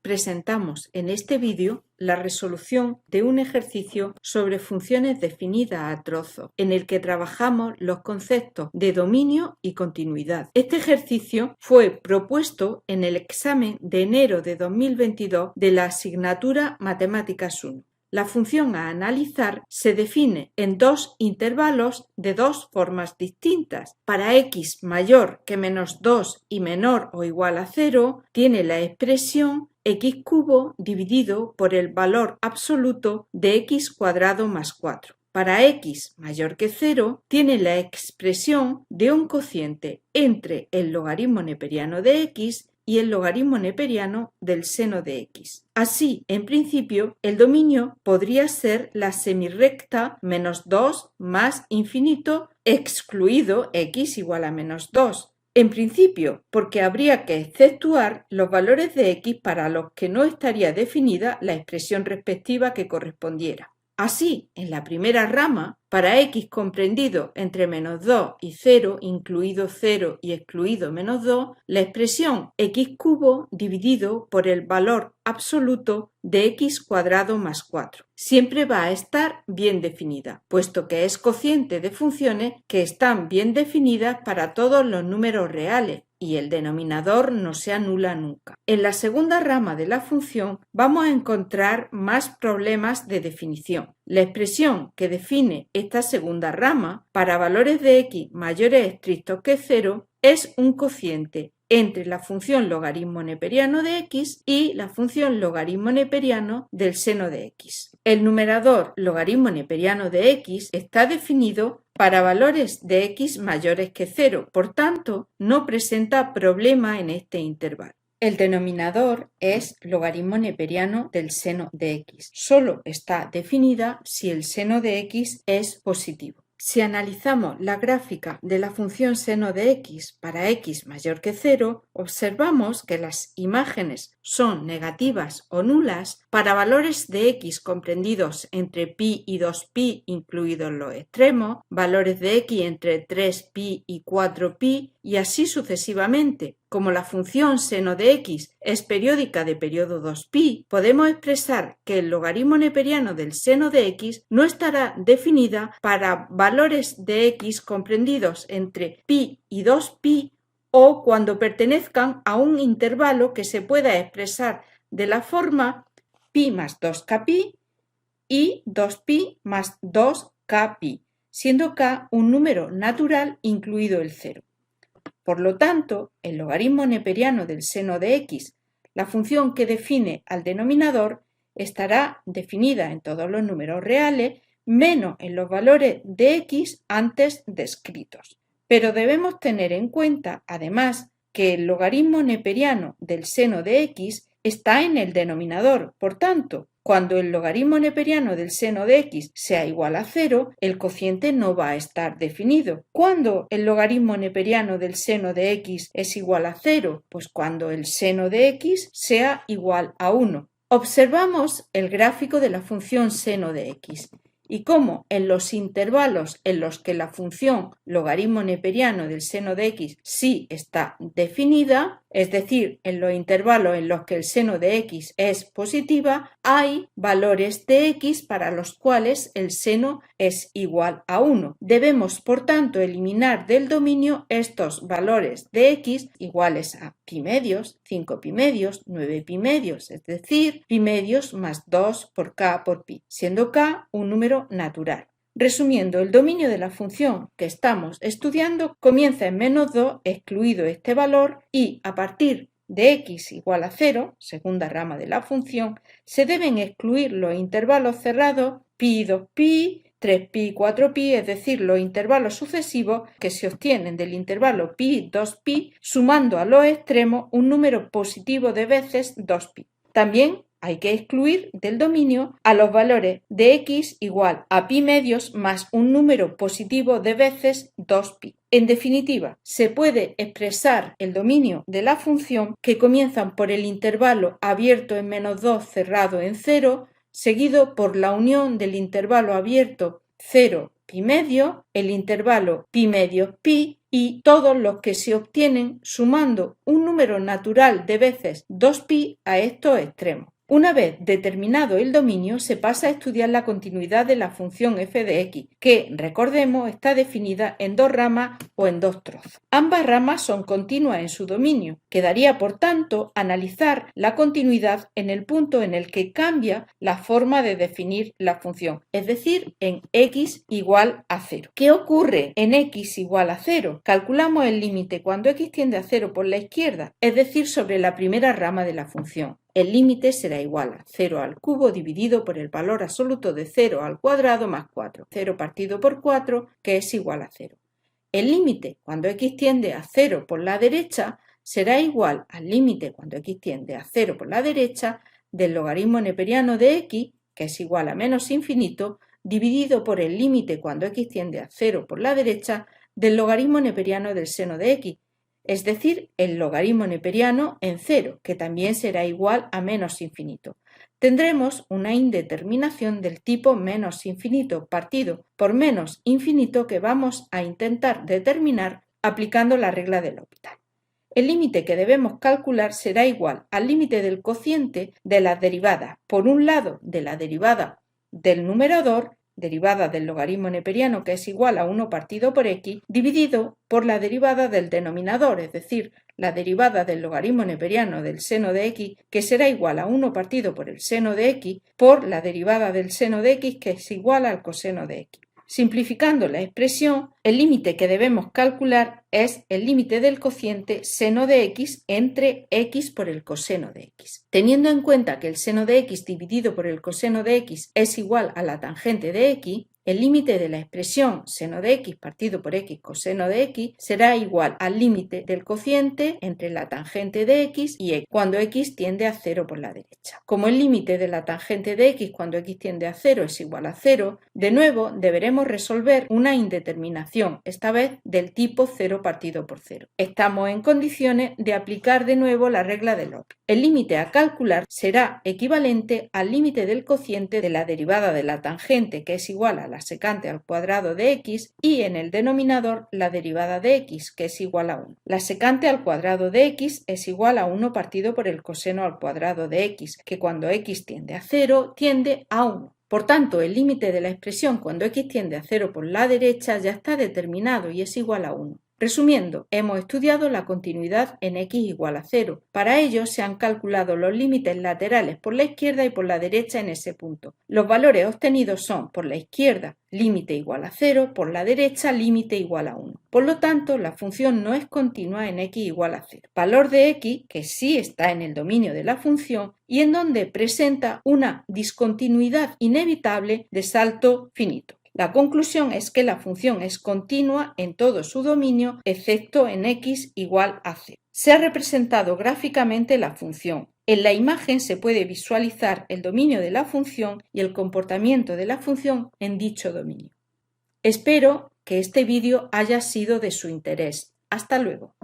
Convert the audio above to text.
presentamos en este vídeo la resolución de un ejercicio sobre funciones definidas a trozos, en el que trabajamos los conceptos de dominio y continuidad. Este ejercicio fue propuesto en el examen de enero de 2022 de la asignatura Matemáticas 1. La función a analizar se define en dos intervalos de dos formas distintas. Para x mayor que menos 2 y menor o igual a 0, tiene la expresión x cubo dividido por el valor absoluto de x cuadrado más 4. Para x mayor que 0, tiene la expresión de un cociente entre el logaritmo neperiano de x y el logaritmo neperiano del seno de x. Así, en principio, el dominio podría ser la semirrecta menos 2 más infinito excluido x igual a menos 2. En principio, porque habría que exceptuar los valores de x para los que no estaría definida la expresión respectiva que correspondiera. Así, en la primera rama, para x comprendido entre menos 2 y 0, incluido 0 y excluido menos 2, la expresión x cubo dividido por el valor absoluto de x cuadrado más 4 siempre va a estar bien definida, puesto que es cociente de funciones que están bien definidas para todos los números reales, y el denominador no se anula nunca. En la segunda rama de la función vamos a encontrar más problemas de definición. La expresión que define esta segunda rama para valores de x mayores estrictos que 0 es un cociente entre la función logaritmo neperiano de x y la función logaritmo neperiano del seno de x. El numerador logaritmo neperiano de x está definido para valores de x mayores que 0, por tanto, no presenta problema en este intervalo. El denominador es logaritmo neperiano del seno de x. Solo está definida si el seno de x es positivo. Si analizamos la gráfica de la función seno de x para x mayor que 0, observamos que las imágenes son negativas o nulas para valores de x comprendidos entre pi y 2pi incluidos los extremos, valores de x entre 3pi y 4pi y así sucesivamente. Como la función seno de x es periódica de periodo 2pi, podemos expresar que el logaritmo neperiano del seno de x no estará definida para valores de x comprendidos entre pi y 2pi o cuando pertenezcan a un intervalo que se pueda expresar de la forma pi más 2kpi y 2pi más 2kpi, siendo k un número natural incluido el 0. Por lo tanto, el logaritmo neperiano del seno de x, la función que define al denominador, estará definida en todos los números reales, menos en los valores de x antes descritos. Pero debemos tener en cuenta, además, que el logaritmo neperiano del seno de x está en el denominador. Por tanto, cuando el logaritmo neperiano del seno de x sea igual a 0, el cociente no va a estar definido. ¿Cuándo el logaritmo neperiano del seno de x es igual a 0? Pues cuando el seno de x sea igual a 1. Observamos el gráfico de la función seno de x. Y como en los intervalos en los que la función logaritmo neperiano del seno de x sí está definida, es decir, en los intervalos en los que el seno de x es positiva, hay valores de x para los cuales el seno es igual a 1. Debemos, por tanto, eliminar del dominio estos valores de x iguales a pi medios, 5 pi medios, 9 pi medios, es decir, pi medios más 2 por k por pi, siendo k un número natural. Resumiendo, el dominio de la función que estamos estudiando comienza en menos 2, excluido este valor, y a partir de x igual a 0, segunda rama de la función, se deben excluir los intervalos cerrados pi, 2pi, 3pi, 4pi, es decir, los intervalos sucesivos que se obtienen del intervalo pi, 2pi, sumando a los extremos un número positivo de veces 2pi. También hay que excluir del dominio a los valores de x igual a pi medios más un número positivo de veces 2pi. En definitiva, se puede expresar el dominio de la función que comienzan por el intervalo abierto en menos 2 cerrado en 0, seguido por la unión del intervalo abierto 0 pi medio, el intervalo pi medio pi y todos los que se obtienen sumando un número natural de veces 2pi a estos extremos. Una vez determinado el dominio, se pasa a estudiar la continuidad de la función f de x, que, recordemos, está definida en dos ramas o en dos trozos. Ambas ramas son continuas en su dominio. Quedaría, por tanto, analizar la continuidad en el punto en el que cambia la forma de definir la función, es decir, en x igual a 0. ¿Qué ocurre en x igual a 0? Calculamos el límite cuando x tiende a 0 por la izquierda, es decir, sobre la primera rama de la función. El límite será igual a 0 al cubo dividido por el valor absoluto de 0 al cuadrado más 4. 0 partido por 4, que es igual a 0. El límite cuando x tiende a 0 por la derecha será igual al límite cuando x tiende a 0 por la derecha del logaritmo neperiano de x, que es igual a menos infinito, dividido por el límite cuando x tiende a 0 por la derecha del logaritmo neperiano del seno de x, es decir, el logaritmo neperiano en 0, que también será igual a menos infinito. Tendremos una indeterminación del tipo menos infinito partido por menos infinito que vamos a intentar determinar aplicando la regla de L'Hopital. El límite que debemos calcular será igual al límite del cociente de las derivadas, por un lado de la derivada del numerador, derivada del logaritmo neperiano, que es igual a 1 partido por x, dividido por la derivada del denominador, es decir, la derivada del logaritmo neperiano del seno de x, que será igual a 1 partido por el seno de x, por la derivada del seno de x, que es igual al coseno de x. Simplificando la expresión, el límite que debemos calcular es el límite del cociente seno de x entre x por el coseno de x. Teniendo en cuenta que el seno de x dividido por el coseno de x es igual a la tangente de x, el límite de la expresión seno de x partido por x coseno de x será igual al límite del cociente entre la tangente de x y x, cuando x tiende a 0 por la derecha. Como el límite de la tangente de x cuando x tiende a 0 es igual a 0, de nuevo deberemos resolver una indeterminación, esta vez del tipo 0 partido por 0. Estamos en condiciones de aplicar de nuevo la regla de L'Hopital. El límite a calcular será equivalente al límite del cociente de la derivada de la tangente, que es igual a la secante al cuadrado de x, y en el denominador la derivada de x, que es igual a 1. La secante al cuadrado de x es igual a 1 partido por el coseno al cuadrado de x, que cuando x tiende a 0 tiende a 1. Por tanto, el límite de la expresión cuando x tiende a 0 por la derecha ya está determinado y es igual a 1. Resumiendo, hemos estudiado la continuidad en x igual a 0. Para ello se han calculado los límites laterales por la izquierda y por la derecha en ese punto. Los valores obtenidos son, por la izquierda, límite igual a 0, por la derecha, límite igual a 1. Por lo tanto, la función no es continua en x igual a 0. Valor de x, que sí está en el dominio de la función y en donde presenta una discontinuidad inevitable de salto finito. La conclusión es que la función es continua en todo su dominio, excepto en x igual a 0. Se ha representado gráficamente la función. En la imagen se puede visualizar el dominio de la función y el comportamiento de la función en dicho dominio. Espero que este vídeo haya sido de su interés. Hasta luego.